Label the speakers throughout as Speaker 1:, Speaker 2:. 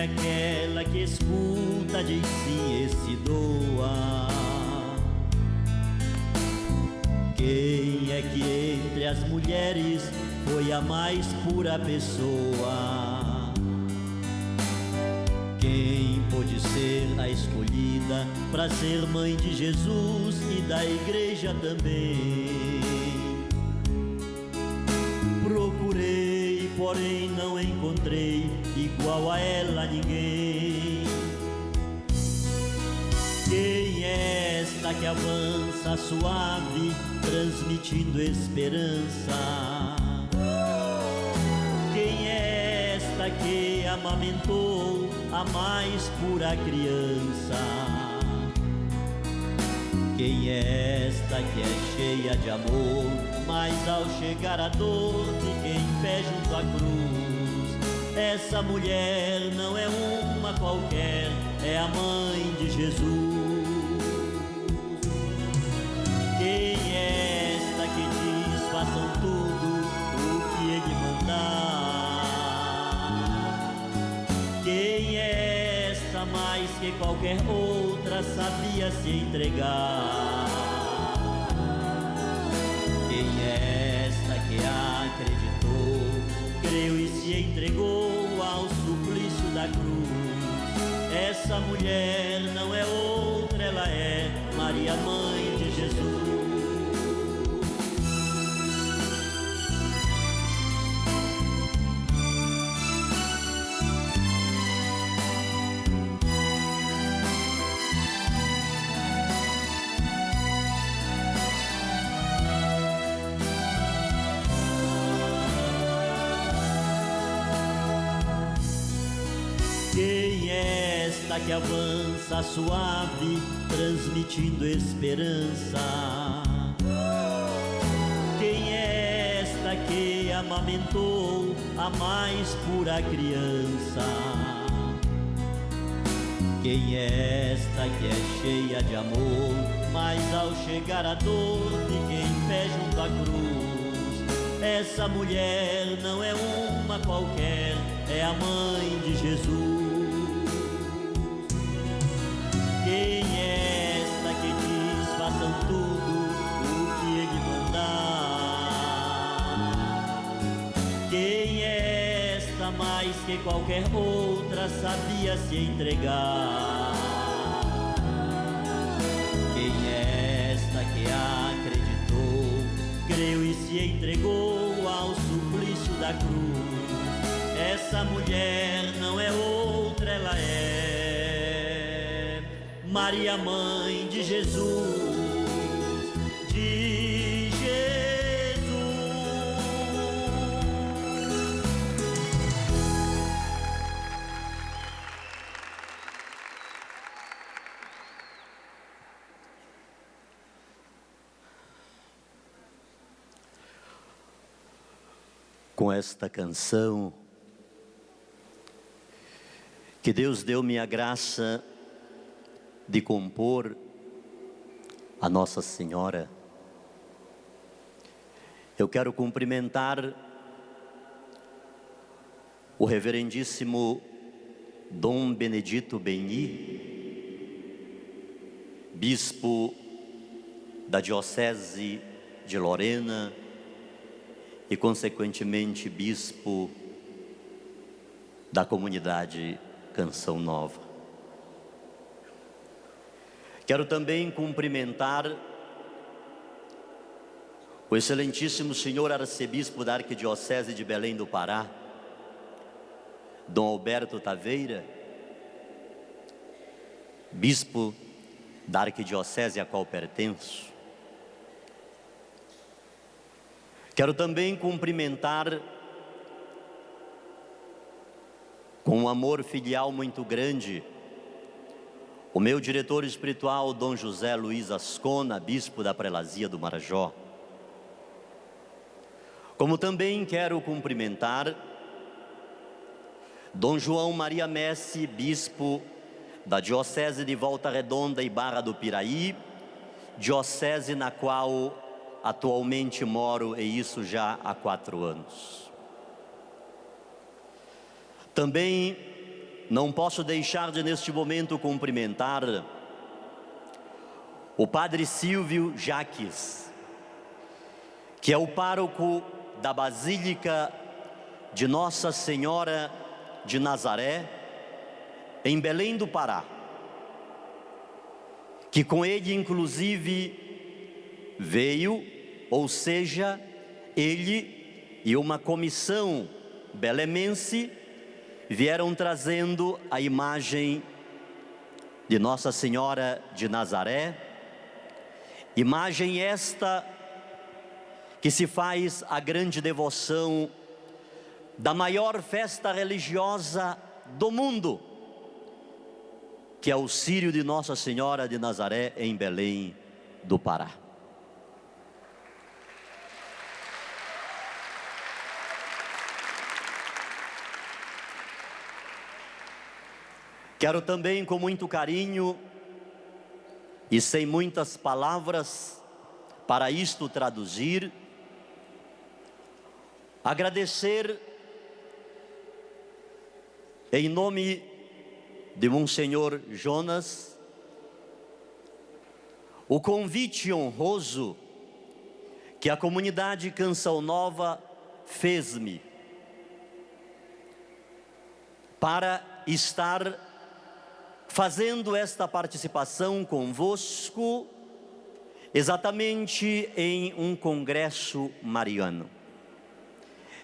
Speaker 1: é aquela que escuta de si e se doa? Quem é que entre as mulheres foi a mais pura pessoa? Quem pôde ser a escolhida para ser mãe de Jesus e da igreja também? Procurei, porém não encontrei igual a ela ninguém. Quem é esta que avança suave, transmitindo esperança? Quem é esta que amamentou a mais pura criança? Quem é esta que é cheia de amor, mas ao chegar a dor fica em pé junto à cruz? Essa mulher não é uma qualquer, é a mãe de Jesus. Quem é esta que diz façam tudo o que ele mandar? Quem é esta mais que qualquer outra sabia se entregar? Quem é esta que acreditou, creu e se entregou ao suplício da cruz? Essa mulher não é outra, ela é Maria, mãe de Jesus. Quem é esta que avança suave, transmitindo esperança? Quem é esta que amamentou a mais pura criança? Quem é esta que é cheia de amor, mas ao chegar a dor fica em pé junto à cruz? Essa mulher não é uma qualquer, é a mãe de Jesus. Quem é esta que diz façam tudo o que ele mandar? Quem é esta mais que qualquer outra sabia se entregar? Quem é esta que acreditou, creu e se entregou ao suplício da cruz? Essa mulher não é outra, ela é Maria, mãe de Jesus, de Jesus. Com esta canção, que Deus deu-me a graça de compor a Nossa Senhora, eu quero cumprimentar o reverendíssimo Dom Benedito Beni, bispo da Diocese de Lorena e consequentemente bispo da comunidade Canção Nova. Quero também cumprimentar o excelentíssimo senhor arcebispo da Arquidiocese de Belém do Pará, Dom Alberto Taveira, bispo da Arquidiocese a qual pertenço. Quero também cumprimentar com um amor filial muito grande o meu diretor espiritual, Dom José Luiz Ascona, bispo da Prelazia do Marajó. Como também quero cumprimentar Dom João Maria Messi, bispo da Diocese de Volta Redonda e Barra do Piraí, diocese na qual atualmente moro, e isso já há 4 anos. Também não posso deixar de neste momento cumprimentar o Padre Silvio Jaques, que é o pároco da Basílica de Nossa Senhora de Nazaré, em Belém do Pará, que com ele inclusive veio, ou seja, ele e uma comissão belemense vieram trazendo a imagem de Nossa Senhora de Nazaré, imagem esta que se faz a grande devoção da maior festa religiosa do mundo, que é o Círio de Nossa Senhora de Nazaré em Belém do Pará. Quero também, com muito carinho e sem muitas palavras para isto traduzir, agradecer em nome de Monsenhor Jonas o convite honroso que a comunidade Canção Nova fez-me para estar fazendo esta participação convosco exatamente em um congresso mariano.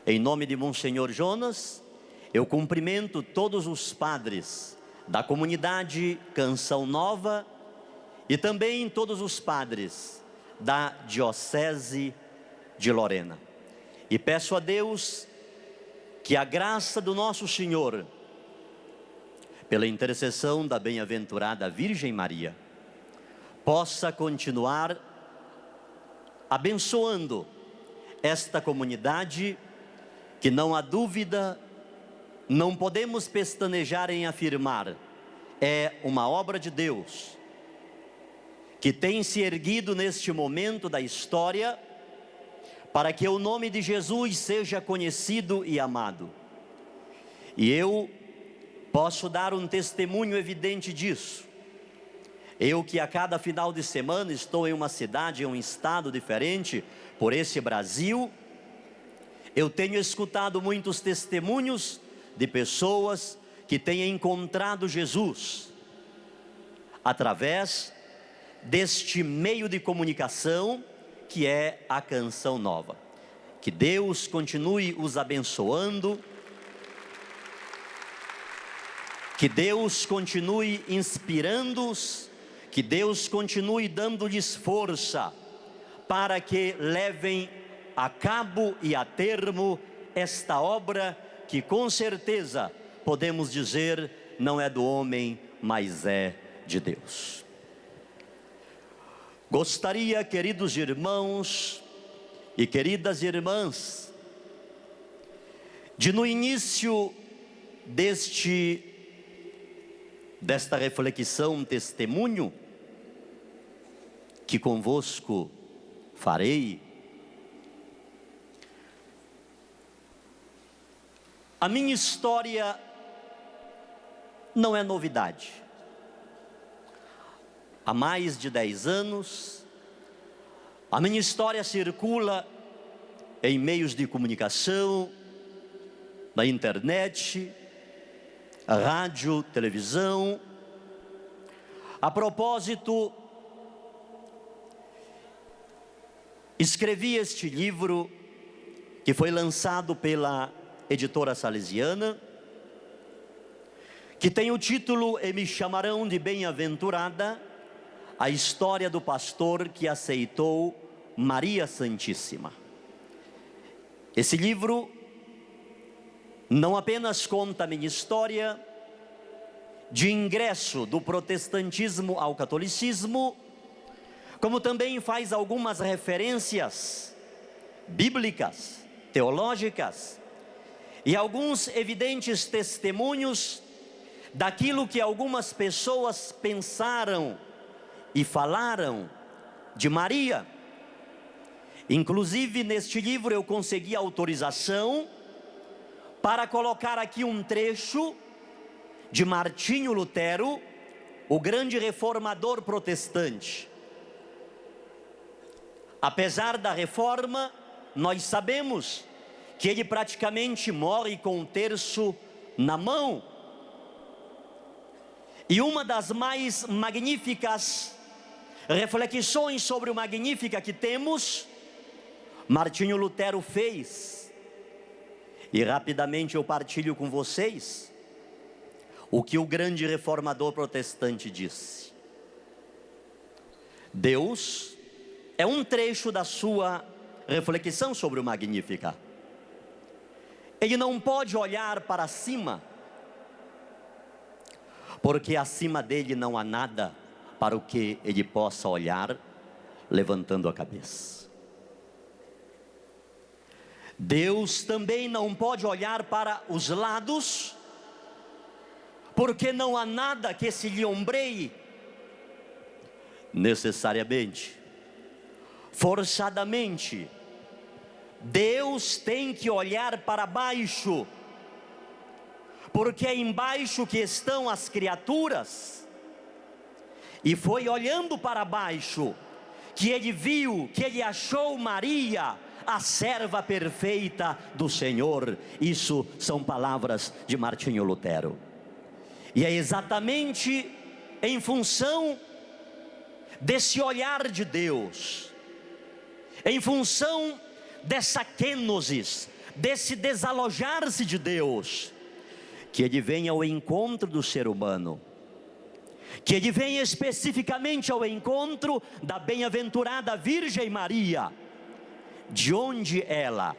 Speaker 1: Em nome de Monsenhor Jonas, eu cumprimento todos os padres da comunidade Canção Nova e também todos os padres da Diocese de Lorena. E peço a Deus que a graça do nosso Senhor, pela intercessão da bem-aventurada Virgem Maria, possa continuar abençoando esta comunidade, que não há dúvida, não podemos pestanejar em afirmar, é uma obra de Deus, que tem se erguido neste momento da história, para que o nome de Jesus seja conhecido e amado. E eu posso dar um testemunho evidente disso. Eu que a cada final de semana estou em uma cidade, em um estado diferente, por esse Brasil, eu tenho escutado muitos testemunhos de pessoas que têm encontrado Jesus através deste meio de comunicação que é a Canção Nova. Que Deus continue os abençoando, que Deus continue inspirando-os, que Deus continue dando-lhes força para que levem a cabo e a termo esta obra que com certeza podemos dizer não é do homem, mas é de Deus. Gostaria, queridos irmãos e queridas irmãs, de no início desta reflexão, testemunho que convosco farei, a minha história não é novidade. Há mais de 10 anos, a minha história circula em meios de comunicação, na internet, rádio, televisão. A propósito, escrevi este livro que foi lançado pela editora salesiana, que tem o título E Me Chamarão de Bem-aventurada, a história do pastor que aceitou Maria Santíssima. Esse livro não apenas conta a minha história de ingresso do protestantismo ao catolicismo, como também faz algumas referências bíblicas, teológicas, e alguns evidentes testemunhos daquilo que algumas pessoas pensaram e falaram de Maria. Inclusive neste livro eu consegui autorização para colocar aqui um trecho de Martinho Lutero, o grande reformador protestante. Apesar da reforma, nós sabemos que ele praticamente morre com um terço na mão. E uma das mais magníficas reflexões sobre o Magnífica que temos, Martinho Lutero fez. E rapidamente eu partilho com vocês o que o grande reformador protestante disse. Deus é um trecho da sua reflexão sobre o Magnífica. Ele não pode olhar para cima, porque acima dele não há nada para o que ele possa olhar, levantando a cabeça. Deus também não pode olhar para os lados, porque não há nada que se lhe ombreie, necessariamente, forçadamente. Deus tem que olhar para baixo, porque é embaixo que estão as criaturas. E foi olhando para baixo que ele viu, que ele achou Maria, a serva perfeita do Senhor. Isso são palavras de Martinho Lutero. E é exatamente em função desse olhar de Deus, em função dessa kenosis, desse desalojar-se de Deus, que ele vem ao encontro do ser humano, que ele vem especificamente ao encontro da bem-aventurada Virgem Maria, de onde ela,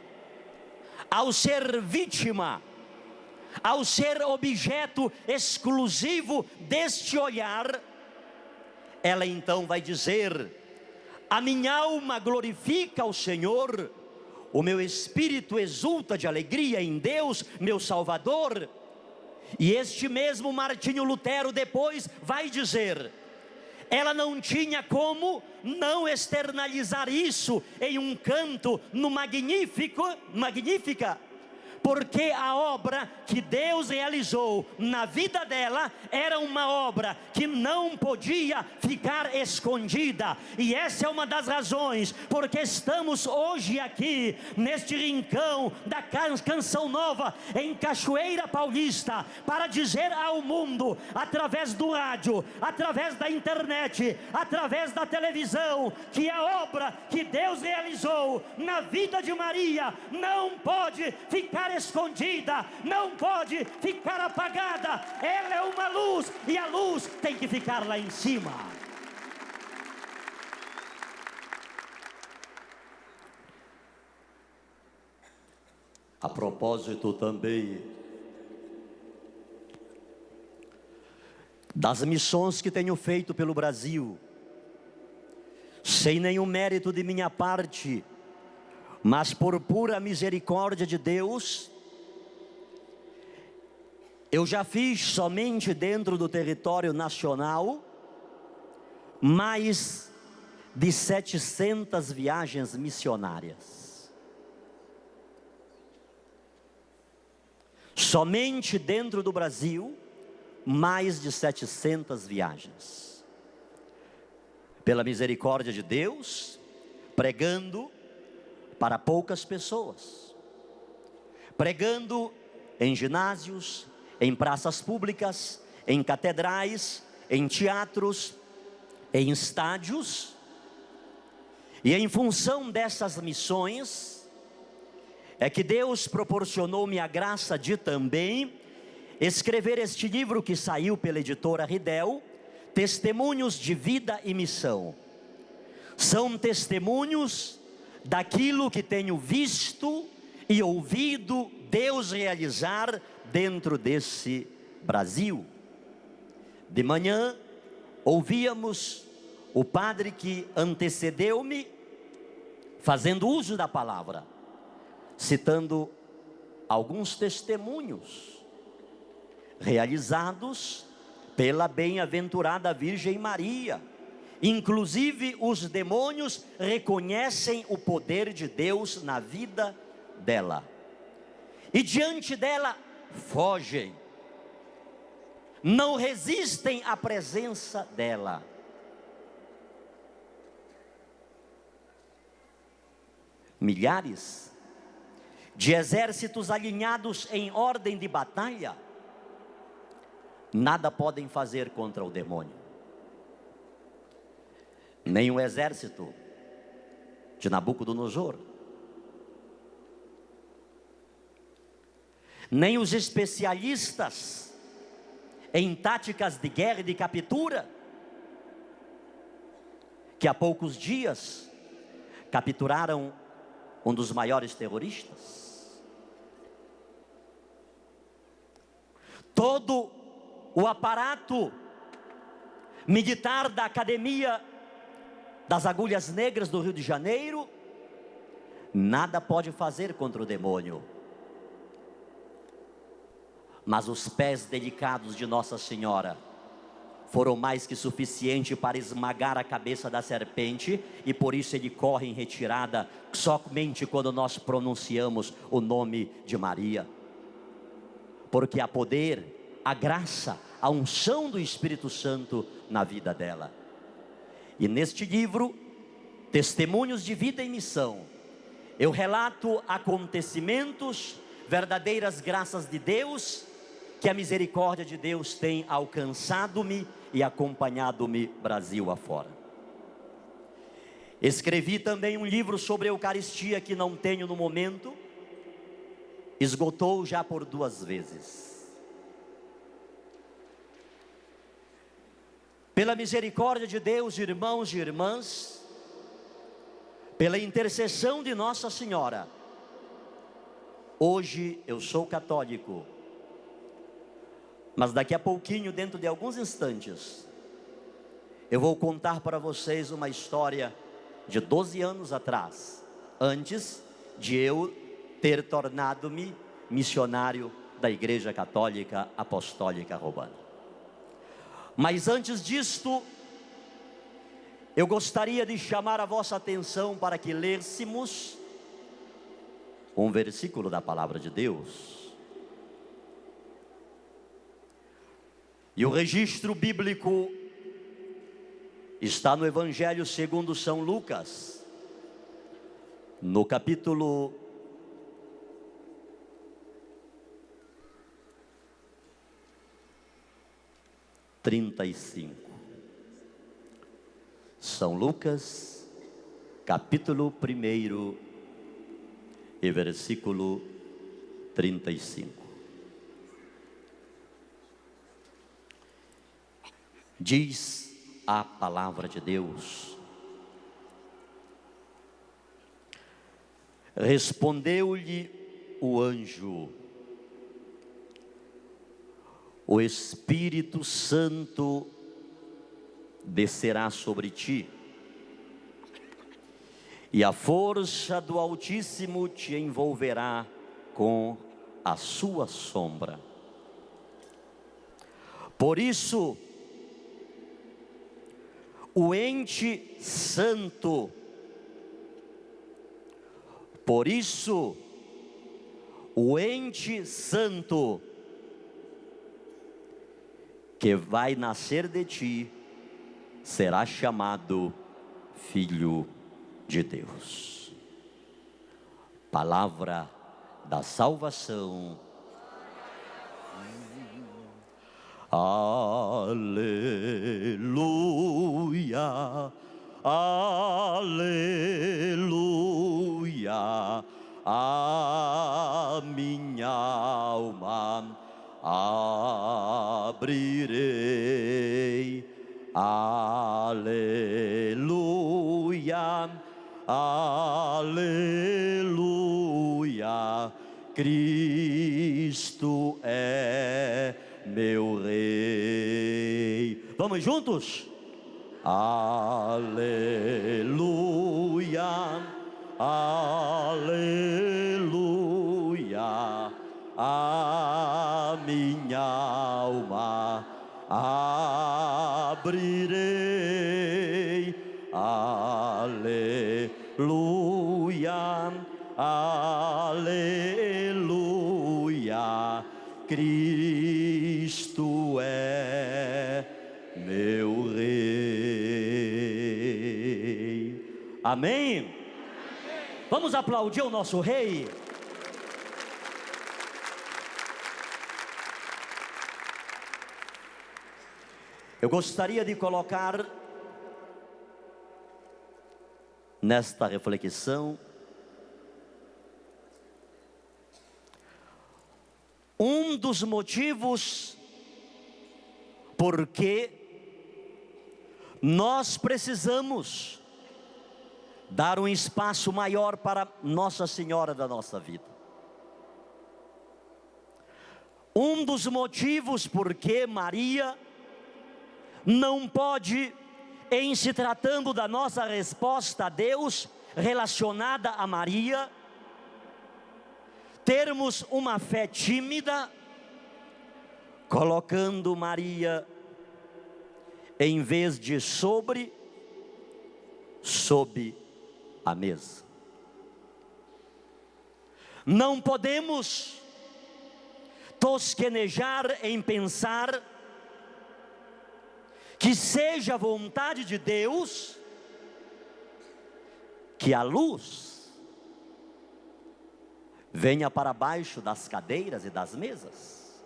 Speaker 1: ao ser vítima, ao ser objeto exclusivo deste olhar, ela então vai dizer: a minha alma glorifica o Senhor, o meu espírito exulta de alegria em Deus, meu Salvador. E este mesmo Martinho Lutero depois vai dizer: ela não tinha como não externalizar isso em um canto no Magnífica, porque a obra que Deus realizou na vida dela era uma obra que não podia ficar escondida. E essa é uma das razões porque estamos hoje aqui neste rincão da Canção Nova em Cachoeira Paulista, para dizer ao mundo, através do rádio, através da internet, através da televisão, que a obra que Deus realizou na vida de Maria não pode ficar escondida, não pode ficar apagada. Ela é uma luz e a luz tem que ficar lá em cima. A propósito também das missões que tenho feito pelo Brasil, sem nenhum mérito de minha parte, mas por pura misericórdia de Deus, eu já fiz somente dentro do território nacional mais de 700 viagens missionárias. Somente dentro do Brasil, mais de 700 viagens. Pela misericórdia de Deus, pregando para poucas pessoas, pregando em ginásios, em praças públicas, em catedrais, em teatros, em estádios. E em função dessas missões, é que Deus proporcionou-me a graça de também escrever este livro que saiu pela editora Ridel, Testemunhos de Vida e Missão. São testemunhos daquilo que tenho visto e ouvido Deus realizar dentro desse Brasil. De manhã ouvíamos o padre que antecedeu-me fazendo uso da palavra, citando alguns testemunhos realizados pela bem-aventurada Virgem Maria. Inclusive os demônios reconhecem o poder de Deus na vida dela, e diante dela fogem.
Speaker 2: não resistem à presença dela. Milhares de exércitos alinhados em ordem de batalha nada podem fazer contra o demônio. Nem o exército de Nabucodonosor, nem os especialistas em táticas de guerra e de captura, que há poucos dias capturaram um dos maiores terroristas. Todo o aparato militar da Academia das Agulhas Negras do Rio de Janeiro nada pode fazer contra o demônio. Mas os pés delicados de Nossa Senhora foram mais que suficiente para esmagar a cabeça da serpente, e por isso ele corre em retirada somente quando nós pronunciamos o nome de Maria, porque há poder, a graça, a unção do Espírito Santo na vida dela. E neste livro, Testemunhos de Vida e Missão, eu relato acontecimentos, verdadeiras graças de Deus, que a misericórdia de Deus tem alcançado-me e acompanhado-me Brasil afora. Escrevi também um livro sobre a Eucaristia que não tenho no momento, esgotou já por 2 vezes. Pela misericórdia de Deus, irmãos e irmãs, pela intercessão de Nossa Senhora, hoje eu sou católico. Mas daqui a pouquinho, dentro de alguns instantes, eu vou contar para vocês uma história de 12 anos atrás, antes de eu ter tornado-me missionário da Igreja Católica Apostólica Romana. Mas antes disto, eu gostaria de chamar a vossa atenção para que lêssemos um versículo da Palavra de Deus. E o registro bíblico está no Evangelho segundo São Lucas, no capítulo 35. São Lucas, capítulo 1 e versículo 35. Diz a palavra de Deus: respondeu-lhe o anjo: o Espírito Santo descerá sobre ti, e a força do Altíssimo te envolverá com a sua sombra. Por isso, o ente santo, o ente santo que vai nascer de ti será chamado Filho de Deus. Palavra da salvação. Aleluia, aleluia, a minha alma abrirei. Aleluia, aleluia, Cristo é meu Rei. Vamos juntos? Aleluia, aleluia, a minha alma abrirei. Aleluia, aleluia, Cristo é Amém? Vamos aplaudir o nosso Rei. Eu gostaria de colocar nesta reflexão um dos motivos porque nós precisamos dar um espaço maior para Nossa Senhora da nossa vida. Um dos motivos porque Maria não pode, em se tratando da nossa resposta a Deus, relacionada a Maria, termos uma fé tímida, colocando Maria em vez de sob a mesa. Não podemos tosquenejar em pensar que seja a vontade de Deus que a luz venha para baixo das cadeiras e das mesas.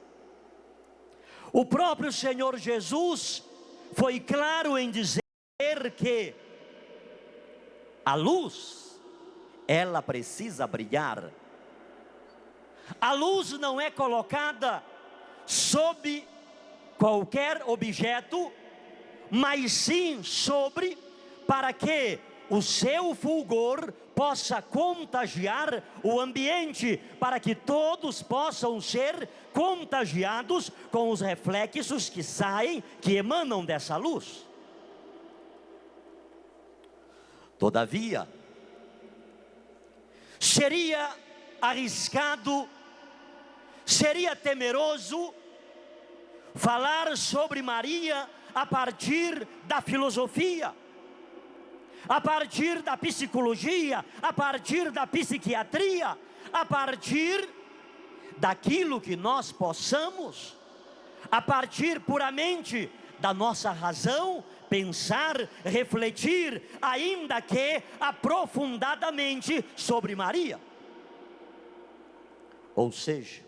Speaker 2: O próprio Senhor Jesus foi claro em dizer que a luz, ela precisa brilhar. A luz não é colocada sob qualquer objeto, mas sim sobre, para que o seu fulgor possa contagiar o ambiente, para que todos possam ser contagiados com os reflexos que saem, que emanam dessa luz. Todavia, seria arriscado, seria temeroso falar sobre Maria a partir da filosofia, a partir da psicologia, a partir da psiquiatria, a partir daquilo que nós possamos, a partir puramente da nossa razão, pensar, refletir, ainda que aprofundadamente sobre Maria. Ou seja,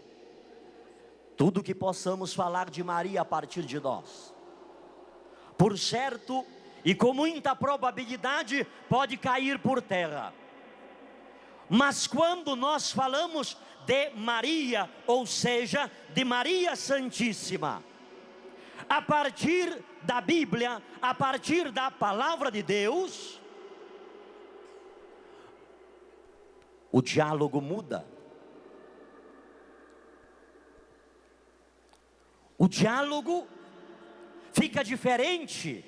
Speaker 2: tudo que possamos falar de Maria a partir de nós, por certo, e com muita probabilidade, pode cair por terra. Mas quando nós falamos de Maria, ou seja, de Maria Santíssima, a partir da Bíblia, a partir da palavra de Deus, o diálogo muda. O diálogo fica diferente,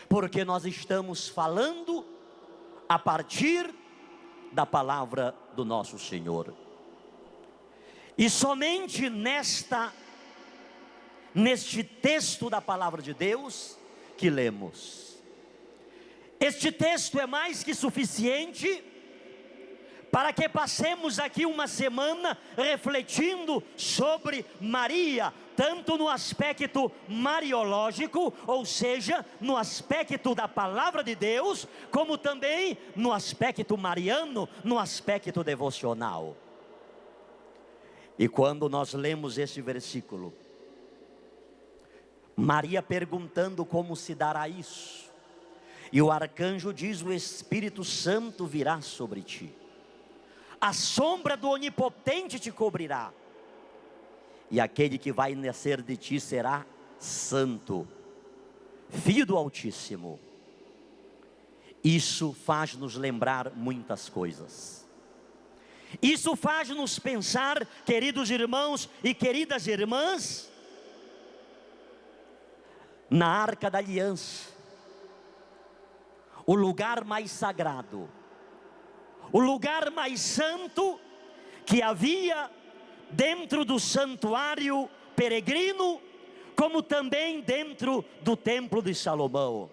Speaker 2: porque nós estamos falando a partir da palavra do nosso Senhor. E somente neste texto da palavra de Deus que lemos. Este texto é mais que suficiente para que passemos aqui uma semana refletindo sobre Maria, tanto no aspecto mariológico, ou seja, no aspecto da palavra de Deus, como também no aspecto mariano, no aspecto devocional. E quando nós lemos esse versículo, Maria perguntando como se dará isso, e o arcanjo diz: o Espírito Santo virá sobre ti, a sombra do Onipotente te cobrirá, e aquele que vai nascer de ti será santo, filho do Altíssimo. Isso faz-nos lembrar muitas coisas. Isso faz-nos pensar, queridos irmãos e queridas irmãs, na Arca da Aliança, o lugar mais sagrado, o lugar mais santo que havia dentro do santuário peregrino, como também dentro do templo de Salomão.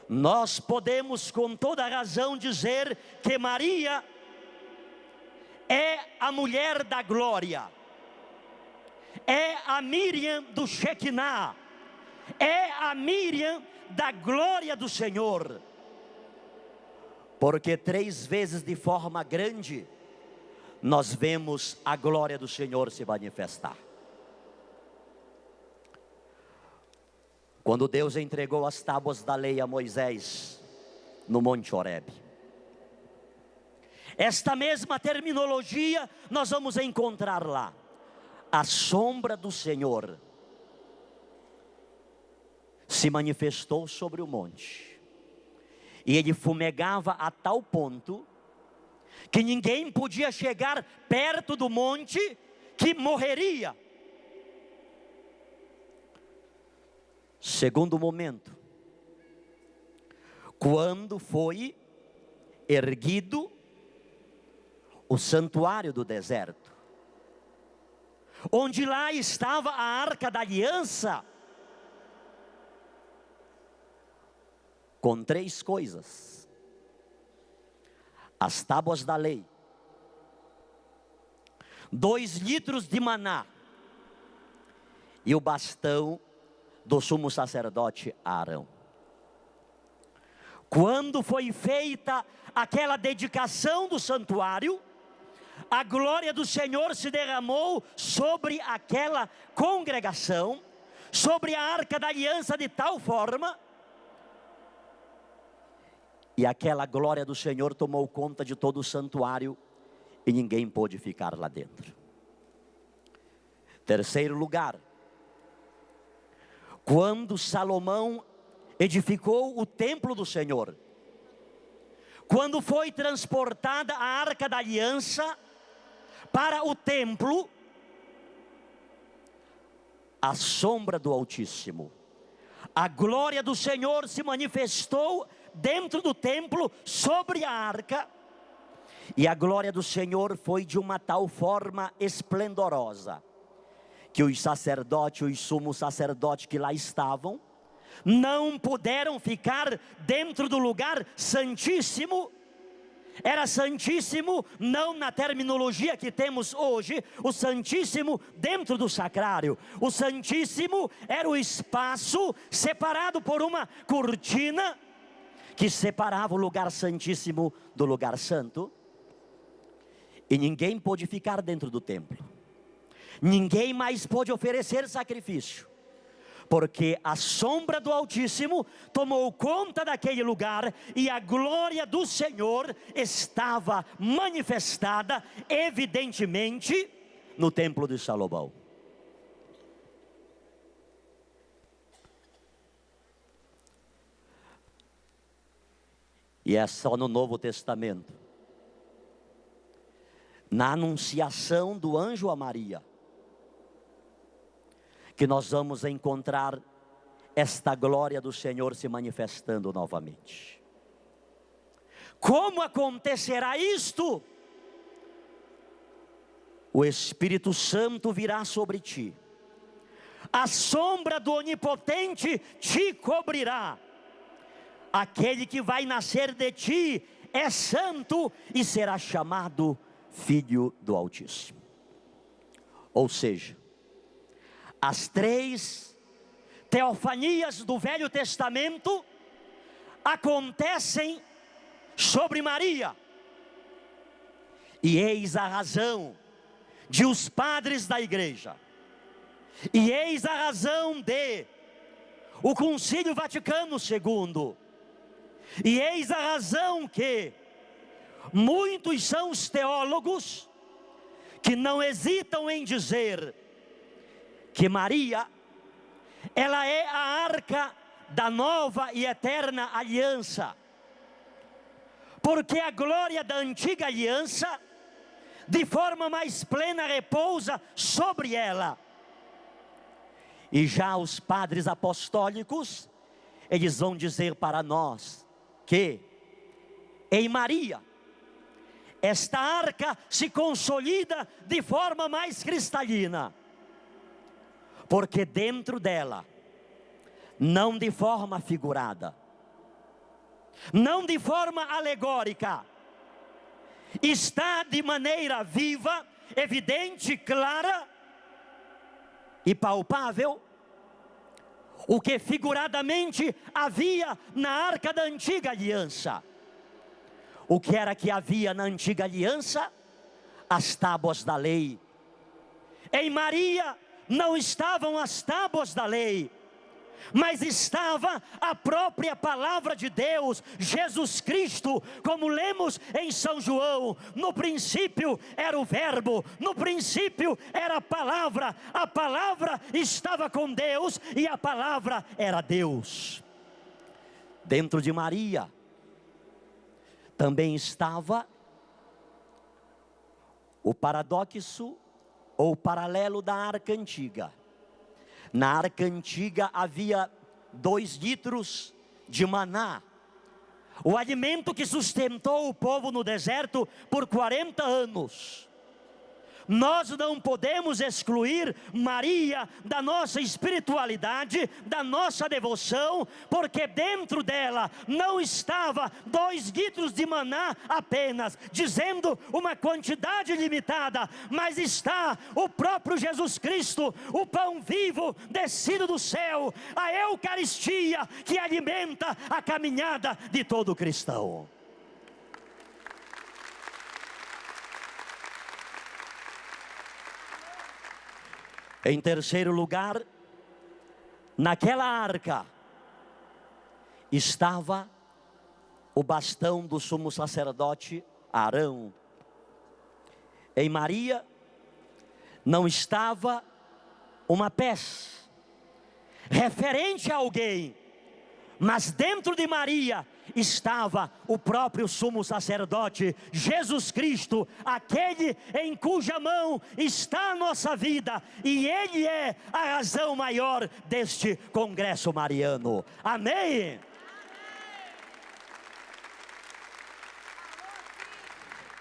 Speaker 2: Nós podemos com toda razão dizer que Maria é a mulher da glória, é a Miriam do Shekinah, é a Miriam da glória do Senhor. Porque 3 vezes de forma grande, nós vemos a glória do Senhor se manifestar. Quando Deus entregou as tábuas da lei a Moisés, no Monte Horebe. Esta mesma terminologia nós vamos encontrar lá. A sombra do Senhor se manifestou sobre o monte. E ele fumegava a tal ponto que ninguém podia chegar perto do monte, que morreria. Segundo momento, quando foi erguido o santuário do deserto, onde lá estava a arca da aliança, com 3 coisas: as tábuas da lei, 2 litros de maná e o bastão do sumo sacerdote Arão. Quando foi feita aquela dedicação do santuário, a glória do Senhor se derramou sobre aquela congregação, sobre a arca da aliança, de tal forma, e aquela glória do Senhor tomou conta de todo o santuário, e ninguém pôde ficar lá dentro. Terceiro lugar, quando Salomão edificou o templo do Senhor, quando foi transportada a arca da aliança para o templo, a sombra do Altíssimo, a glória do Senhor se manifestou dentro do templo sobre a arca, e a glória do Senhor foi de uma tal forma esplendorosa, que os sacerdotes, os sumos sacerdotes que lá estavam, não puderam ficar dentro do lugar santíssimo. Era santíssimo, não na terminologia que temos hoje, o santíssimo dentro do sacrário. O santíssimo era o espaço separado por uma cortina, que separava o lugar santíssimo do lugar santo. E ninguém pôde ficar dentro do templo. Ninguém mais pôde oferecer sacrifício, porque a sombra do Altíssimo tomou conta daquele lugar, e a glória do Senhor estava manifestada evidentemente no templo de Salomão. E é só no Novo Testamento, na anunciação do anjo a Maria, que nós vamos encontrar esta glória do Senhor se manifestando novamente. Como acontecerá isto? O Espírito Santo virá sobre ti, a sombra do Onipotente te cobrirá, aquele que vai nascer de ti é santo e será chamado Filho do Altíssimo. Ou seja, as 3 teofanias do Velho Testamento acontecem sobre Maria. E eis a razão de os padres da igreja, e eis a razão de o Concílio Vaticano II, e eis a razão que muitos são os teólogos que não hesitam em dizer que Maria, ela é a arca da nova e eterna aliança, porque a glória da antiga aliança, de forma mais plena, repousa sobre ela. E já os padres apostólicos, eles vão dizer para nós que em Maria, esta arca se consolida de forma mais cristalina, porque dentro dela, não de forma figurada, não de forma alegórica, está de maneira viva, evidente, clara e palpável, o que figuradamente havia na arca da antiga aliança. O que era que havia na antiga aliança? As tábuas da lei. Em Maria não estavam as tábuas da lei, mas estava a própria palavra de Deus, Jesus Cristo, como lemos em São João: no princípio era o verbo, no princípio era a palavra estava com Deus e a palavra era Deus. Dentro de Maria também estava o paradoxo ou paralelo da arca antiga. Na arca antiga havia 2 litros de maná, o alimento que sustentou o povo no deserto por 40 anos. Nós não podemos excluir Maria da nossa espiritualidade, da nossa devoção, porque dentro dela não estava 2 litros de maná apenas, dizendo uma quantidade limitada, mas está o próprio Jesus Cristo, o pão vivo descido do céu, a Eucaristia que alimenta a caminhada de todo cristão. Em terceiro lugar, naquela arca estava o bastão do sumo sacerdote Arão. Em Maria não estava uma peça referente a alguém, mas dentro de Maria estava o próprio sumo sacerdote, Jesus Cristo, aquele em cuja mão está a nossa vida, e Ele é a razão maior deste congresso mariano. Amém?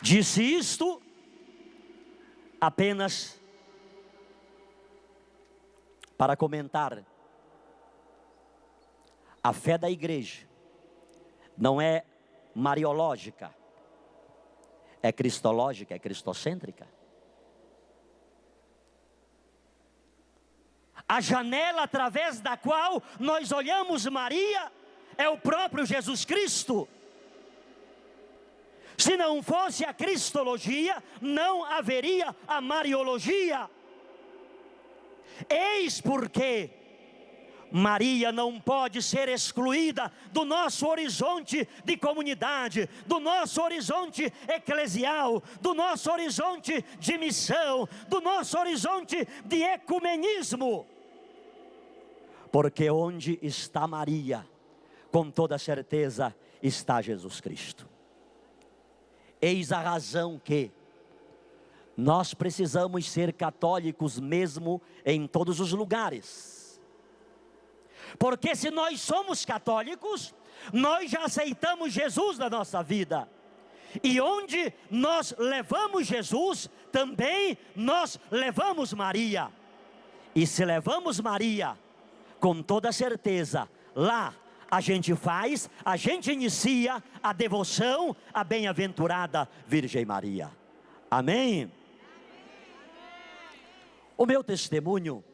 Speaker 2: Disse isto apenas para comentar. A fé da igreja não é mariológica, é cristológica, é cristocêntrica. A janela através da qual nós olhamos Maria é o próprio Jesus Cristo. Se não fosse a cristologia, não haveria a mariologia. Eis porque Maria não pode ser excluída do nosso horizonte de comunidade, do nosso horizonte eclesial, do nosso horizonte de missão, do nosso horizonte de ecumenismo. Porque onde está Maria, com toda certeza está Jesus Cristo. Eis a razão que nós precisamos ser católicos mesmo em todos os lugares. Porque se nós somos católicos, nós já aceitamos Jesus na nossa vida. E onde nós levamos Jesus, também nós levamos Maria. E se levamos Maria, com toda certeza, lá a gente inicia a devoção à bem-aventurada Virgem Maria. Amém? O meu testemunho,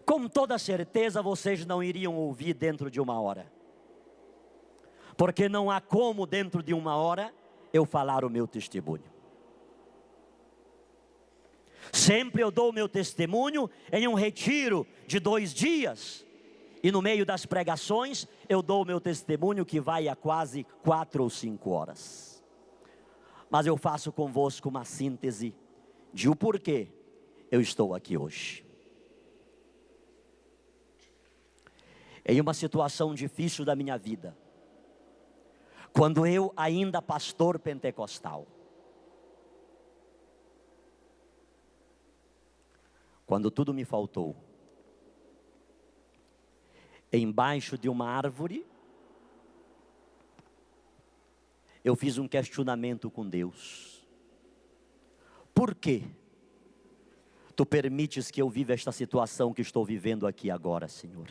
Speaker 2: com toda certeza vocês não iriam ouvir dentro de 1 hora. Porque não há como dentro de 1 hora eu falar o meu testemunho. Sempre eu dou o meu testemunho em um retiro de 2 dias. E no meio das pregações eu dou o meu testemunho que vai a quase 4 ou 5 horas. Mas eu faço convosco uma síntese de o porquê eu estou aqui hoje. Em uma situação difícil da minha vida, quando eu ainda pastor pentecostal, quando tudo me faltou, embaixo de uma árvore, eu fiz um questionamento com Deus. Por quê Tu permites que eu viva esta situação que estou vivendo aqui agora, Senhor?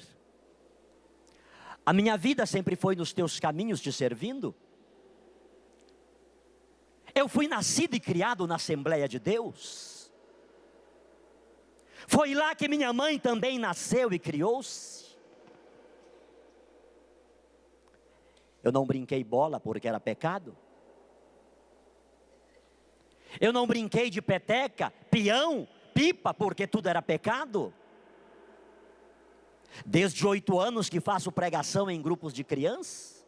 Speaker 2: A minha vida sempre foi nos Teus caminhos te servindo. Eu fui nascido e criado na Assembleia de Deus. Foi lá que minha mãe também nasceu e criou-se. Eu não brinquei bola porque era pecado. Eu não brinquei de peteca, peão, pipa, porque tudo era pecado. Desde 8 anos que faço pregação em grupos de crianças.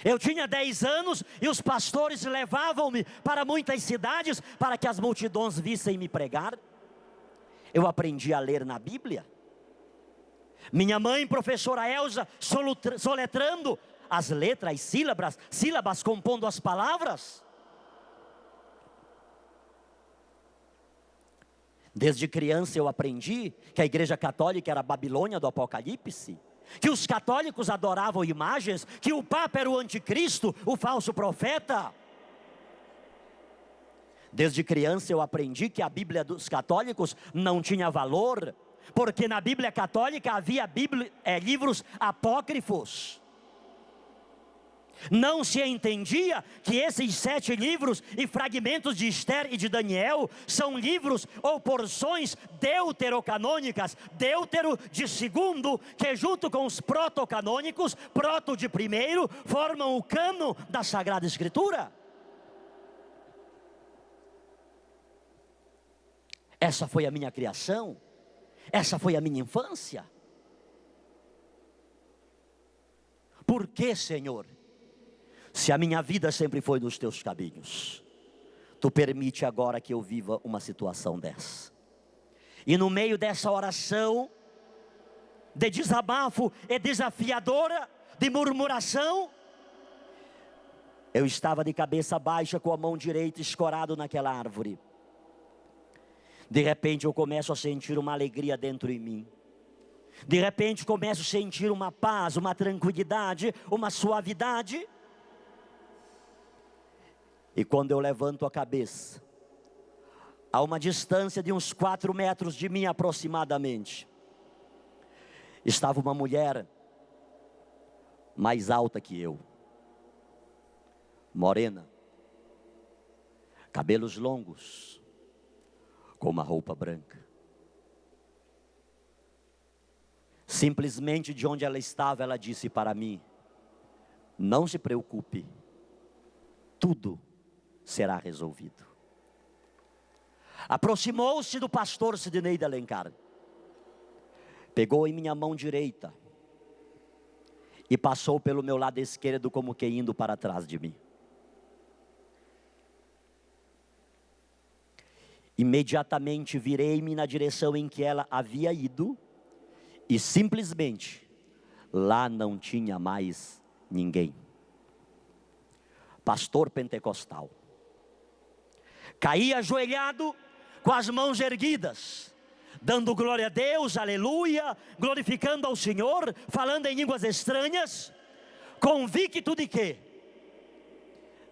Speaker 2: Eu tinha 10 anos e os pastores levavam-me para muitas cidades para que as multidões vissem me pregar. Eu aprendi a ler na Bíblia. Minha mãe, professora Elza, soletrando as letras, as sílabas, compondo as palavras. Desde criança eu aprendi que a igreja católica era a Babilônia do Apocalipse, que os católicos adoravam imagens, que o Papa era o anticristo, o falso profeta. Desde criança eu aprendi que a Bíblia dos católicos não tinha valor, porque na Bíblia católica havia livros apócrifos. Não se entendia que esses 7 livros e fragmentos de Esther e de Daniel são livros ou porções deuterocanônicas, deutero de segundo, que junto com os protocanônicos, proto de primeiro, formam o cânon da Sagrada Escritura. Essa foi a minha criação, essa foi a minha infância. Por que, Senhor? Se a minha vida sempre foi nos teus caminhos, tu permite agora que eu viva uma situação dessa. E no meio dessa oração de desabafo e desafiadora, de murmuração, eu estava de cabeça baixa com a mão direita escorado naquela árvore. De repente eu começo a sentir uma alegria dentro de mim. De repente começo a sentir uma paz, uma tranquilidade, uma suavidade. E quando eu levanto a cabeça, a uma distância de uns 4 metros de mim aproximadamente, estava uma mulher mais alta que eu, morena, cabelos longos, com uma roupa branca. Simplesmente de onde ela estava, ela disse para mim: não se preocupe, tudo será resolvido. Aproximou-se do pastor Sidnei de Alencar, pegou em minha mão direita e passou pelo meu lado esquerdo como que indo para trás de mim. Imediatamente virei-me na direção em que ela havia ido e simplesmente lá não tinha mais ninguém. Pastor pentecostal. Caí ajoelhado, com as mãos erguidas, dando glória a Deus, aleluia, glorificando ao Senhor, falando em línguas estranhas, convicto de que,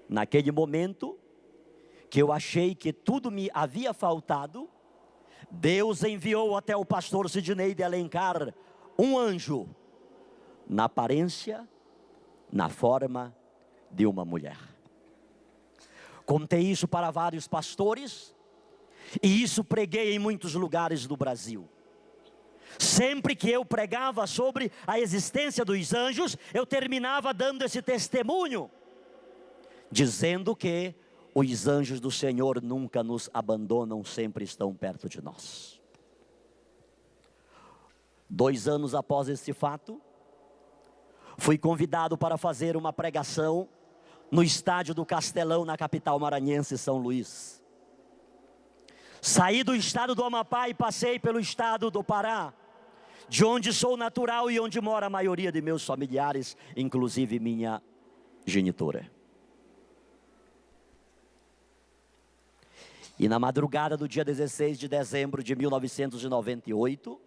Speaker 2: naquele momento, que eu achei que tudo me havia faltado, Deus enviou até o pastor Sidnei de Alencar um anjo, na aparência, na forma de uma mulher. Contei isso para vários pastores, e isso preguei em muitos lugares do Brasil. Sempre que eu pregava sobre a existência dos anjos, eu terminava dando esse testemunho, dizendo que os anjos do Senhor nunca nos abandonam, sempre estão perto de nós. 2 anos após esse fato, fui convidado para fazer uma pregação no estádio do Castelão, na capital maranhense, São Luís. Saí do estado do Amapá e passei pelo estado do Pará, de onde sou natural e onde mora a maioria de meus familiares, inclusive minha genitora. E na madrugada do dia 16 de dezembro de 1998,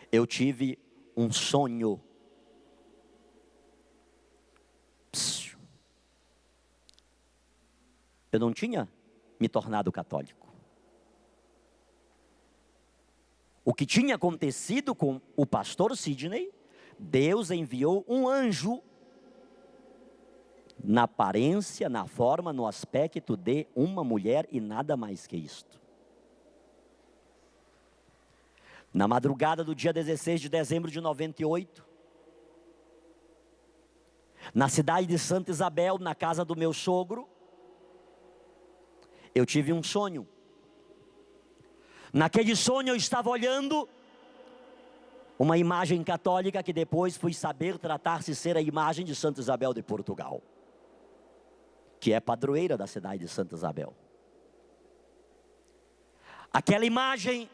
Speaker 2: eu tive um sonho. Eu não tinha me tornado católico. O que tinha acontecido com o pastor Sidnei, Deus enviou um anjo, na aparência, na forma, no aspecto de uma mulher e nada mais que isto. Na madrugada do dia 16 de dezembro de 98, Na cidade de Santa Isabel, na casa do meu sogro, eu tive um sonho. Naquele sonho eu estava olhando uma imagem católica que depois fui saber tratar-se ser a imagem de Santa Isabel de Portugal, que é padroeira da cidade de Santa Isabel. Aquela imagem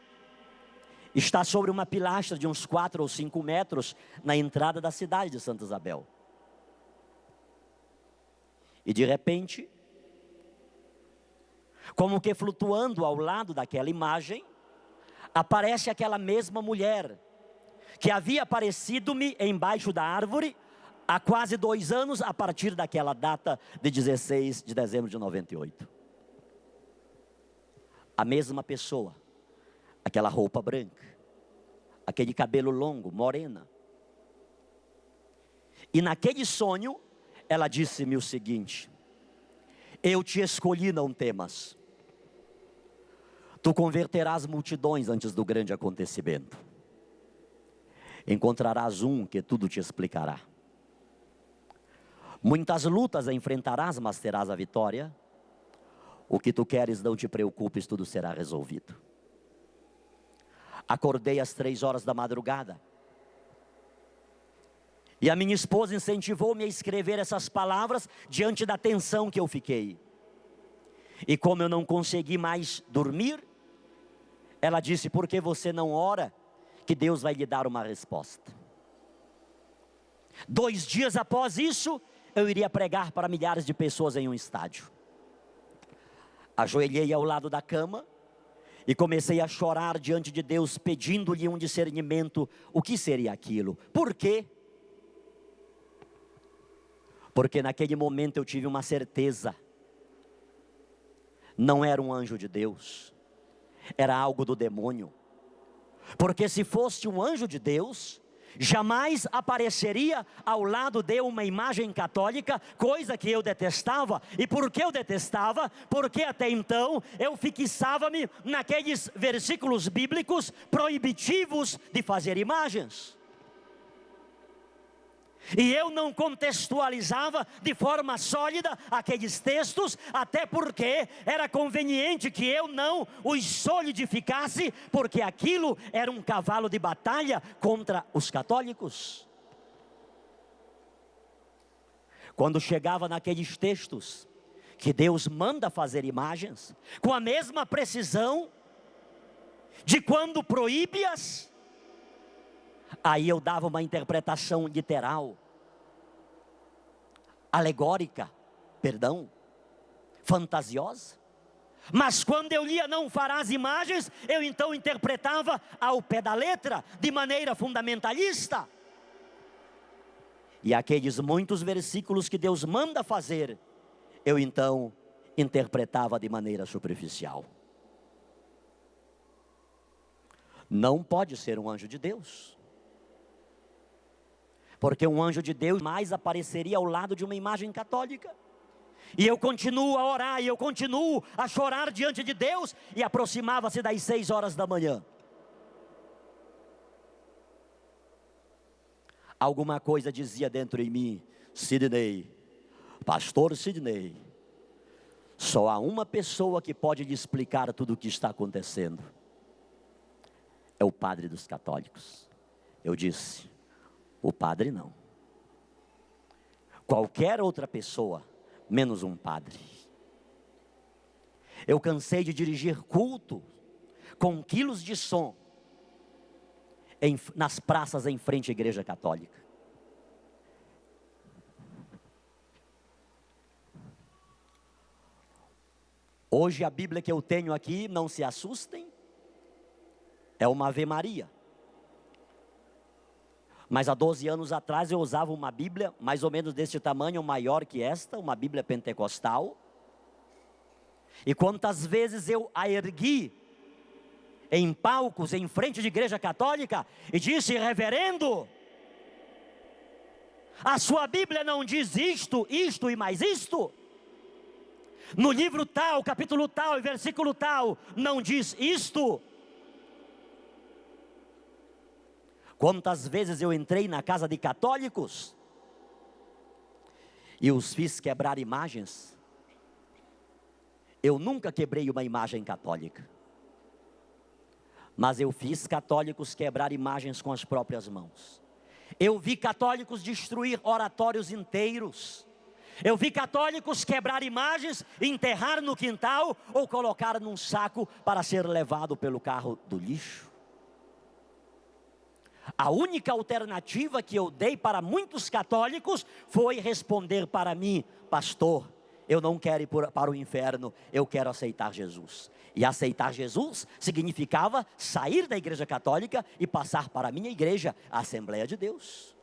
Speaker 2: está sobre uma pilastra de uns 4 ou 5 metros na entrada da cidade de Santa Isabel. E de repente, como que flutuando ao lado daquela imagem, aparece aquela mesma mulher que havia aparecido-me embaixo da árvore há quase 2 anos, a partir daquela data de 16 de dezembro de 98. A mesma pessoa, aquela roupa branca, aquele cabelo longo, morena. E naquele sonho, ela disse-me o seguinte: eu te escolhi, não temas. Tu converterás multidões antes do grande acontecimento. Encontrarás um que tudo te explicará. Muitas lutas enfrentarás, mas terás a vitória. O que tu queres, não te preocupes, tudo será resolvido. Acordei às 3 horas da madrugada. E a minha esposa incentivou-me a escrever essas palavras diante da tensão que eu fiquei. E como eu não consegui mais dormir, ela disse: por que você não ora, que Deus vai lhe dar uma resposta. 2 dias após isso, eu iria pregar para milhares de pessoas em um estádio. Ajoelhei ao lado da cama e comecei a chorar diante de Deus, pedindo-lhe um discernimento. O que seria aquilo? Por quê? Porque naquele momento eu tive uma certeza. Não era um anjo de Deus, era algo do demônio. Porque se fosse um anjo de Deus, jamais apareceria ao lado de uma imagem católica, coisa que eu detestava. E por que eu detestava? Porque até então eu fixava-me naqueles versículos bíblicos proibitivos de fazer imagens. E eu não contextualizava de forma sólida aqueles textos, até porque era conveniente que eu não os solidificasse, porque aquilo era um cavalo de batalha contra os católicos. Quando chegava naqueles textos que Deus manda fazer imagens, com a mesma precisão de quando proíbe-as, aí eu dava uma interpretação literal, alegórica, fantasiosa. Mas quando eu lia não farás imagens, eu então interpretava ao pé da letra, de maneira fundamentalista. E aqueles muitos versículos que Deus manda fazer, eu então interpretava de maneira superficial. Não pode ser um anjo de Deus. Porque um anjo de Deus mais apareceria ao lado de uma imagem católica. E eu continuo a orar, e eu continuo a chorar diante de Deus. E aproximava-se das 6 horas da manhã. Alguma coisa dizia dentro de mim: Sidney, pastor Sidney, só há uma pessoa que pode lhe explicar tudo o que está acontecendo. É o padre dos católicos. Eu disse: o padre não. Qualquer outra pessoa, menos um padre. Eu cansei de dirigir culto com quilos de som nas praças em frente à igreja católica. Hoje a Bíblia que eu tenho aqui, não se assustem, é uma Ave Maria. Mas há 12 anos atrás eu usava uma Bíblia mais ou menos desse tamanho, maior que esta, uma Bíblia pentecostal. E quantas vezes eu a ergui em palcos, em frente de igreja católica, e disse: reverendo, a sua Bíblia não diz isto, isto e mais isto? No livro tal, capítulo tal e versículo tal, não diz isto? Quantas vezes eu entrei na casa de católicos e os fiz quebrar imagens. Eu nunca quebrei uma imagem católica, mas eu fiz católicos quebrar imagens com as próprias mãos. Eu vi católicos destruir oratórios inteiros. Eu vi católicos quebrar imagens, enterrar no quintal ou colocar num saco para ser levado pelo carro do lixo. A única alternativa que eu dei para muitos católicos foi responder para mim: pastor, eu não quero ir para o inferno, eu quero aceitar Jesus. E aceitar Jesus significava sair da igreja católica e passar para a minha igreja, a Assembleia de Deus.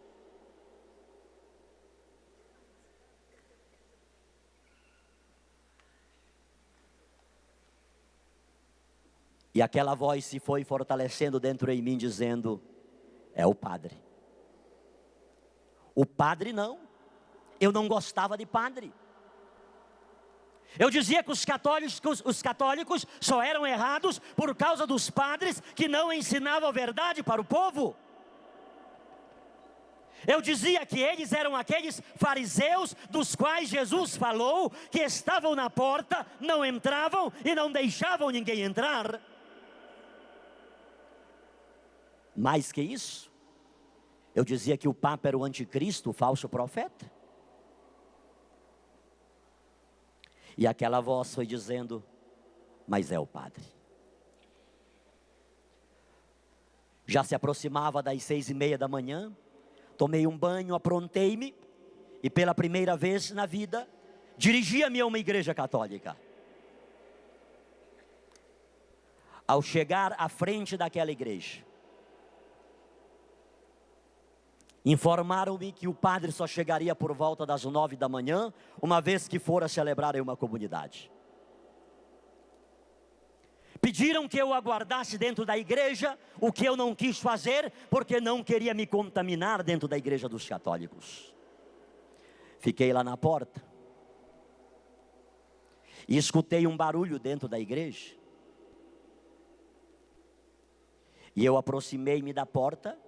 Speaker 2: E aquela voz se foi fortalecendo dentro em mim, dizendo: é o padre. O padre não. Eu não gostava de padre. Eu dizia que os católicos só eram errados por causa dos padres que não ensinavam a verdade para o povo. Eu dizia que eles eram aqueles fariseus dos quais Jesus falou que estavam na porta, não entravam e não deixavam ninguém entrar. Mais que isso, eu dizia que o Papa era o anticristo, o falso profeta. E aquela voz foi dizendo: mas é o padre. Já se aproximava das 6:30 da manhã, tomei um banho, aprontei-me, e pela primeira vez na vida, dirigia-me a uma igreja católica. Ao chegar à frente daquela igreja, informaram-me que o padre só chegaria por volta das 9 da manhã, uma vez que fora celebrar em uma comunidade. Pediram que eu aguardasse dentro da igreja, o que eu não quis fazer, porque não queria me contaminar dentro da igreja dos católicos. Fiquei lá na porta, e escutei um barulho dentro da igreja, e eu aproximei-me da porta,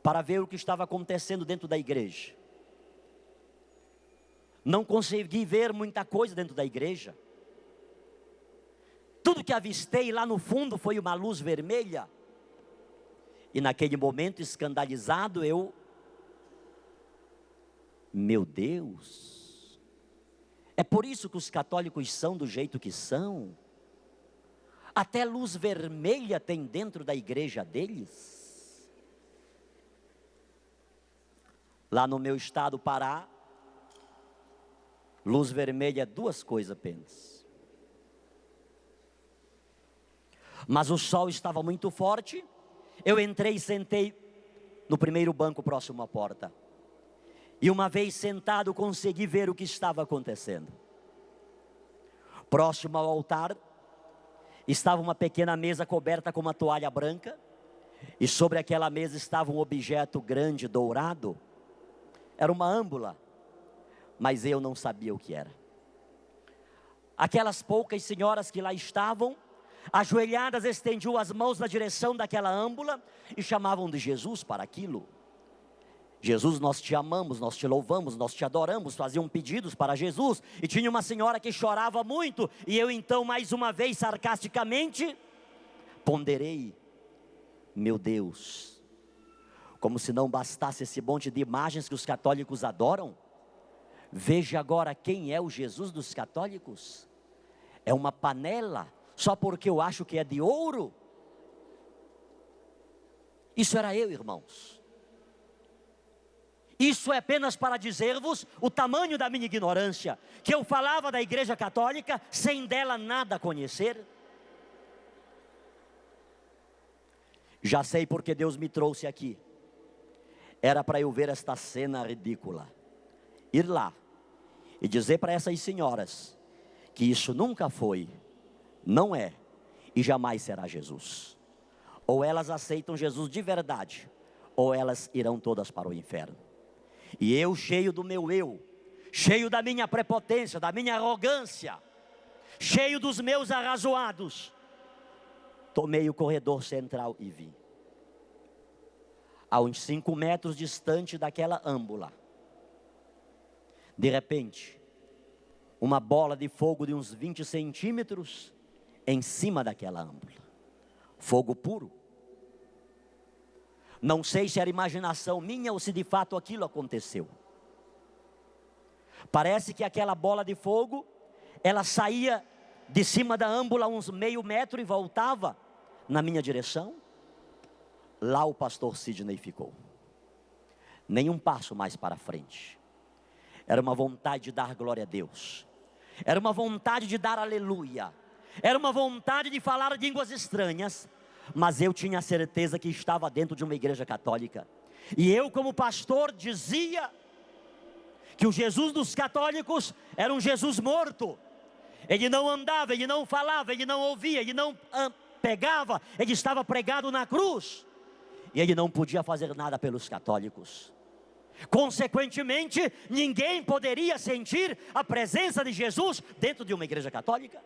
Speaker 2: para ver o que estava acontecendo dentro da igreja. Não consegui ver muita coisa dentro da igreja. Tudo que avistei lá no fundo foi uma luz vermelha. E naquele momento, escandalizado, meu Deus, é por isso que os católicos são do jeito que são? Até luz vermelha tem dentro da igreja deles? Lá no meu estado, Pará, luz vermelha é 2 coisas apenas. Mas o sol estava muito forte. Eu entrei e sentei no primeiro banco próximo à porta. E uma vez sentado, consegui ver o que estava acontecendo. Próximo ao altar, estava uma pequena mesa coberta com uma toalha branca. E sobre aquela mesa estava um objeto grande, dourado. Era uma âmbula, mas eu não sabia o que era. Aquelas poucas senhoras que lá estavam, ajoelhadas, estendiam as mãos na direção daquela âmbula e chamavam de Jesus para aquilo. Jesus, nós te amamos, nós te louvamos, nós te adoramos. Faziam pedidos para Jesus, e tinha uma senhora que chorava muito, e eu então, mais uma vez, sarcasticamente, ponderei: meu Deus, como se não bastasse esse monte de imagens que os católicos adoram, veja agora quem é o Jesus dos católicos. É uma panela, só porque eu acho que é de ouro. Isso era eu, irmãos. Isso é apenas para dizer-vos o tamanho da minha ignorância, que eu falava da igreja católica sem dela nada conhecer. Já sei porque Deus me trouxe aqui. Era para eu ver esta cena ridícula. Ir lá e dizer para essas senhoras que isso nunca foi, não é e jamais será Jesus. Ou elas aceitam Jesus de verdade, ou elas irão todas para o inferno. E eu, cheio do meu eu, cheio da minha prepotência, da minha arrogância, cheio dos meus arrazoados, tomei o corredor central e vi. A uns 5 metros distante daquela âmbula, De repente, uma bola de fogo de uns 20 centímetros em cima daquela âmpula. Fogo puro. Não sei se era imaginação minha ou se de fato aquilo aconteceu. Parece que aquela bola de fogo, ela saía de cima da âmbula uns meio metro e voltava na minha direção. Lá o pastor Sidney ficou. Nem um passo mais para frente. Era uma vontade de dar glória a Deus. Era uma vontade de dar aleluia. Era uma vontade de falar línguas estranhas. Mas eu tinha certeza que estava dentro de uma igreja católica. E eu, como pastor, dizia que o Jesus dos católicos era um Jesus morto. Ele não andava, ele não falava, ele não ouvia, ele não pegava, ele estava pregado na cruz. E ele não podia fazer nada pelos católicos. Consequentemente, ninguém poderia sentir a presença de Jesus dentro de uma igreja católica.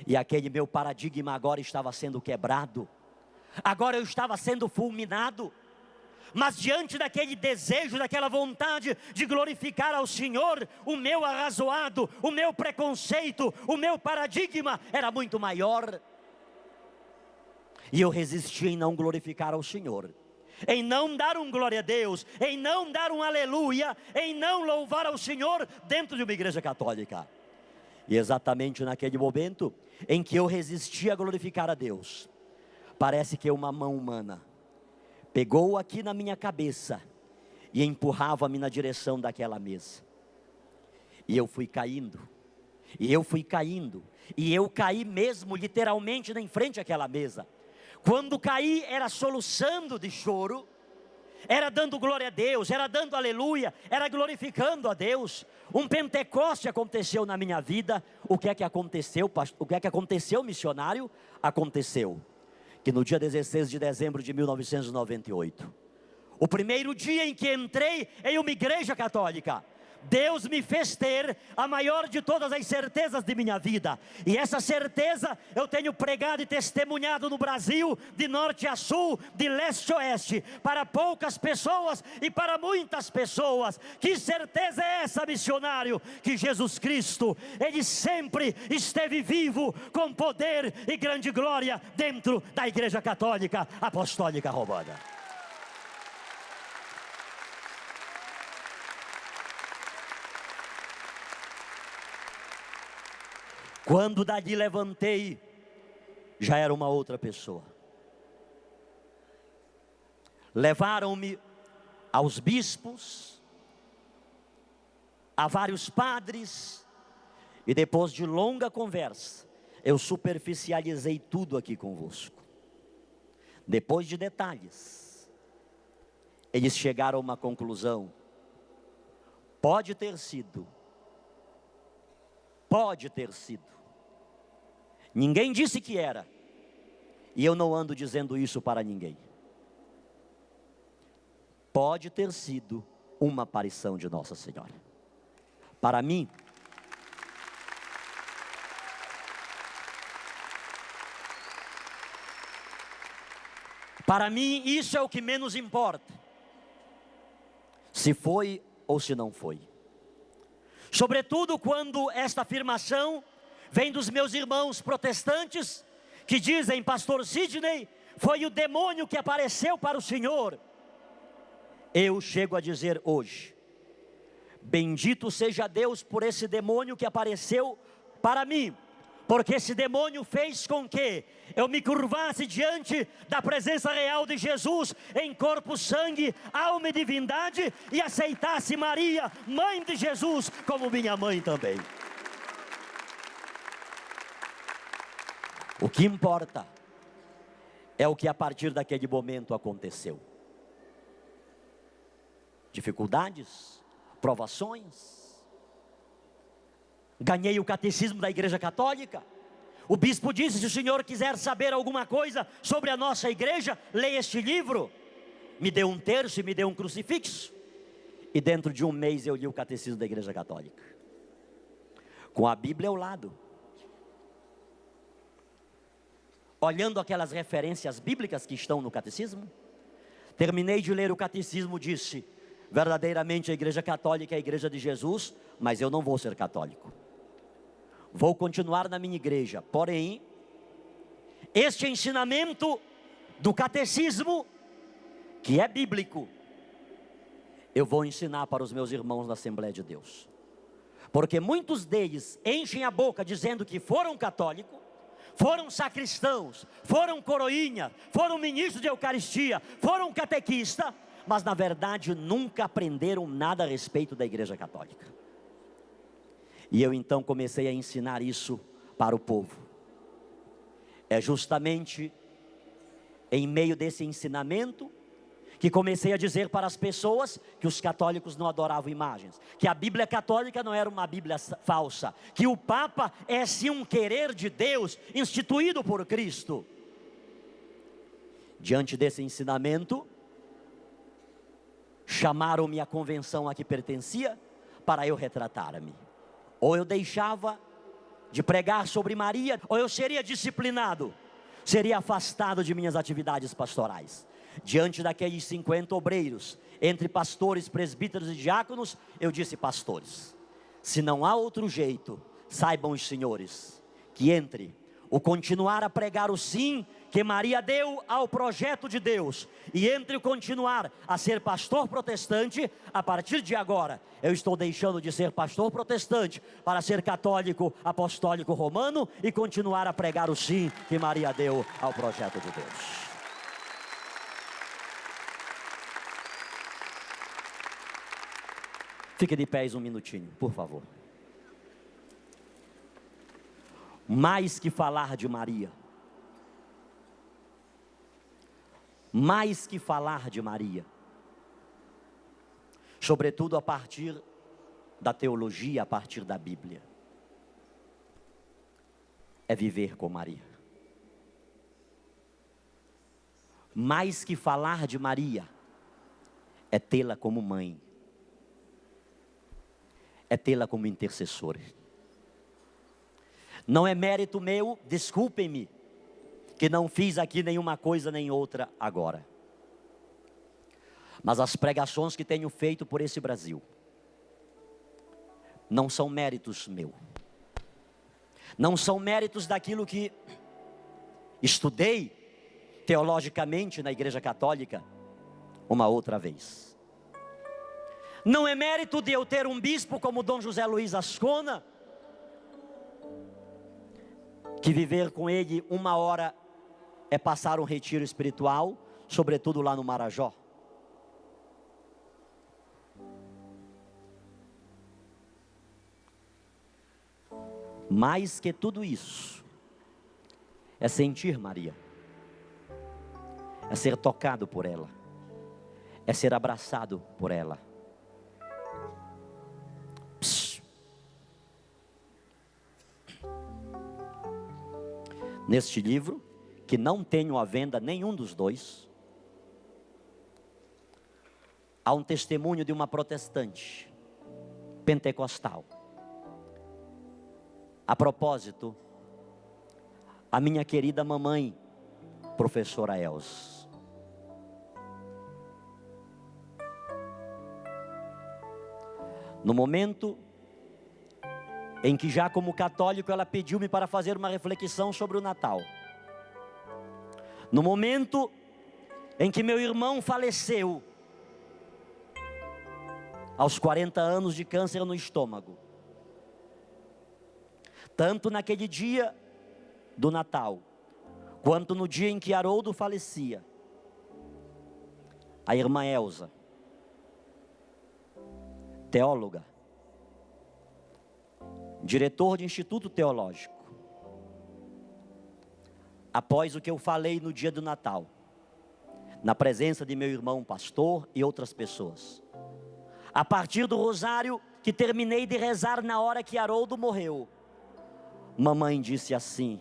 Speaker 2: E aquele meu paradigma agora estava sendo quebrado. Agora eu estava sendo fulminado. Mas diante daquele desejo, daquela vontade de glorificar ao Senhor, o meu arrazoado, o meu preconceito, o meu paradigma era muito maior. E eu resisti em não glorificar ao Senhor, em não dar um glória a Deus, em não dar um aleluia, em não louvar ao Senhor dentro de uma igreja católica. E exatamente naquele momento em que eu resisti a glorificar a Deus, parece que uma mão humana pegou aqui na minha cabeça e empurrava-me na direção daquela mesa. E eu fui caindo, e eu fui caindo, e eu caí mesmo literalmente em frente àquela mesa. Quando caí, era soluçando de choro, era dando glória a Deus, era dando aleluia, era glorificando a Deus. Um Pentecoste aconteceu na minha vida. O que é que aconteceu, o que é que aconteceu, missionário? Aconteceu que no dia 16 de dezembro de 1998, o primeiro dia em que entrei em uma igreja católica, Deus me fez ter a maior de todas as certezas de minha vida. E essa certeza eu tenho pregado e testemunhado no Brasil, de norte a sul, de leste a oeste, para poucas pessoas e para muitas pessoas. Que certeza é essa, missionário? Que Jesus Cristo, Ele sempre esteve vivo, com poder e grande glória dentro da Igreja Católica Apostólica Romana. Quando dali levantei, já era uma outra pessoa. Levaram-me aos bispos, a vários padres, e depois de longa conversa, eu superficializei tudo aqui convosco. Depois de detalhes, eles chegaram a uma conclusão. Pode ter sido. Ninguém disse que era. E eu não ando dizendo isso para ninguém. Pode ter sido uma aparição de Nossa Senhora. Para mim, isso é o que menos importa. Se foi ou se não foi. Sobretudo quando esta afirmação vem dos meus irmãos protestantes, que dizem: pastor Sidney, foi o demônio que apareceu para o senhor. Eu chego a dizer hoje: bendito seja Deus por esse demônio que apareceu para mim, porque esse demônio fez com que eu me curvasse diante da presença real de Jesus, em corpo, sangue, alma e divindade, e aceitasse Maria, mãe de Jesus, como minha mãe também. O que importa é o que a partir daquele momento aconteceu. Dificuldades, provações. Ganhei o catecismo da Igreja Católica. O bispo disse: se o senhor quiser saber alguma coisa sobre a nossa igreja, leia este livro. Me deu um terço e me deu um crucifixo. E dentro de um mês eu li o catecismo da Igreja Católica, com a Bíblia ao lado, olhando aquelas referências bíblicas que estão no catecismo. Terminei de ler o catecismo, disse: verdadeiramente a Igreja Católica é a Igreja de Jesus, mas eu não vou ser católico. Vou continuar na minha igreja, porém, este ensinamento do catecismo, que é bíblico, eu vou ensinar para os meus irmãos da Assembleia de Deus. Porque muitos deles enchem a boca dizendo que foram católicos, foram sacristãos, foram coroinha, foram ministros de Eucaristia, foram catequista, mas na verdade nunca aprenderam nada a respeito da Igreja Católica. E eu então comecei a ensinar isso para o povo. É justamente em meio desse ensinamento que comecei a dizer para as pessoas que os católicos não adoravam imagens, que a Bíblia católica não era uma Bíblia falsa, que o Papa é sim um querer de Deus instituído por Cristo. Diante desse ensinamento, chamaram-me à convenção a que pertencia para eu retratar-me. Ou eu deixava de pregar sobre Maria, ou eu seria disciplinado, seria afastado de minhas atividades pastorais. Diante daqueles 50 obreiros, entre pastores, presbíteros e diáconos, eu disse: pastores, se não há outro jeito, saibam os senhores, que entre o continuar a pregar o sim que Maria deu ao projeto de Deus, e entre o continuar a ser pastor protestante, a partir de agora, eu estou deixando de ser pastor protestante, para ser católico apostólico romano, e continuar a pregar o sim que Maria deu ao projeto de Deus. Fique de pés um minutinho, por favor. Mais que falar de Maria, mais que falar de Maria, sobretudo a partir da teologia, a partir da Bíblia, é viver com Maria. Mais que falar de Maria, é tê-la como mãe, é tê-la como intercessora. Não é mérito meu, desculpem-me, que não fiz aqui nenhuma coisa nem outra agora. Mas as pregações que tenho feito por esse Brasil, não são méritos meu. Não são méritos daquilo que estudei teologicamente na Igreja Católica uma outra vez. Não é mérito de eu ter um bispo como Dom José Luiz Ascona, que viver com ele 1 hora é passar um retiro espiritual, sobretudo lá no Marajó. Mais que tudo isso, é sentir Maria, é ser tocado por ela, é ser abraçado por ela. Neste livro, que não tenho à venda nenhum dos dois, há um testemunho de uma protestante pentecostal. A propósito, a minha querida mamãe, professora Elza. No momento em que já como católico ela pediu-me para fazer uma reflexão sobre o Natal. No momento em que meu irmão faleceu, aos 40 anos de câncer no estômago. Tanto naquele dia do Natal, quanto no dia em que Haroldo falecia, a irmã Elza, teóloga, diretor de instituto teológico, após o que eu falei no dia do Natal, na presença de meu irmão pastor e outras pessoas, a partir do rosário que terminei de rezar na hora que Haroldo morreu, mamãe disse assim: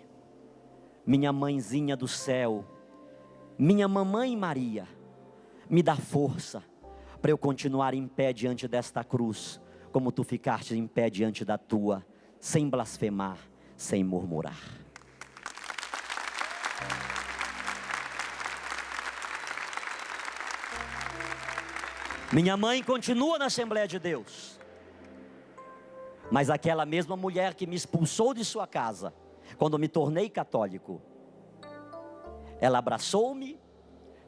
Speaker 2: minha mãezinha do céu, minha mamãe Maria, me dá força para eu continuar em pé diante desta cruz, como tu ficaste em pé diante da tua, sem blasfemar, sem murmurar. Minha mãe continua na Assembleia de Deus. Mas aquela mesma mulher que me expulsou de sua casa, quando me tornei católico, ela abraçou-me,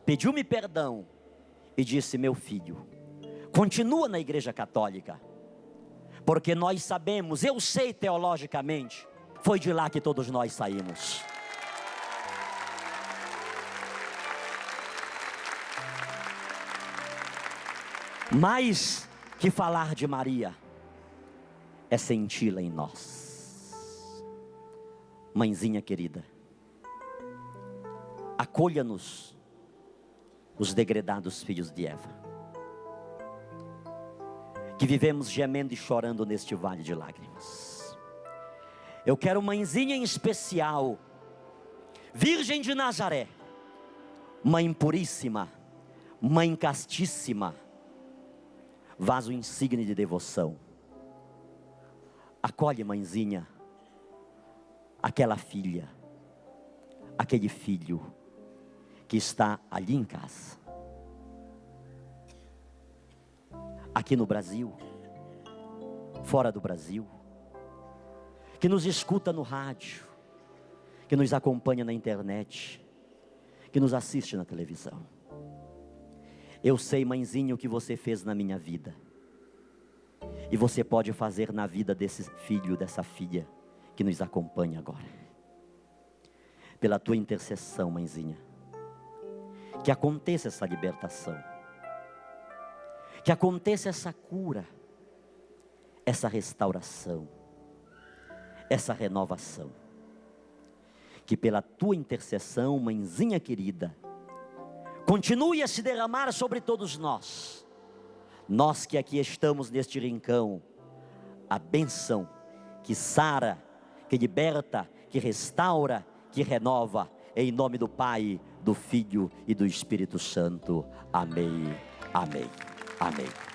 Speaker 2: pediu-me perdão e disse: meu filho, continua na igreja católica, porque nós sabemos, eu sei teologicamente, foi de lá que todos nós saímos. Mais que falar de Maria, é senti-la em nós. Mãezinha querida, acolha-nos, os degredados filhos de Eva, que vivemos gemendo e chorando neste vale de lágrimas. Eu quero mãezinha em especial, Virgem de Nazaré, Mãe puríssima, Mãe castíssima, vaso insigne de devoção. Acolhe, mãezinha, aquela filha, aquele filho que está ali em casa, aqui no Brasil, fora do Brasil, que nos escuta no rádio, que nos acompanha na internet, que nos assiste na televisão. Eu sei, mãezinha, o que você fez na minha vida, e você pode fazer na vida desse filho, dessa filha que nos acompanha agora. Pela tua intercessão, mãezinha, que aconteça essa libertação, que aconteça essa cura, essa restauração, essa renovação. Que pela tua intercessão, mãezinha querida, continue a se derramar sobre todos nós. Nós que aqui estamos neste rincão, a bênção que sara, que liberta, que restaura, que renova, em nome do Pai, do Filho e do Espírito Santo. Amém, amém, amém.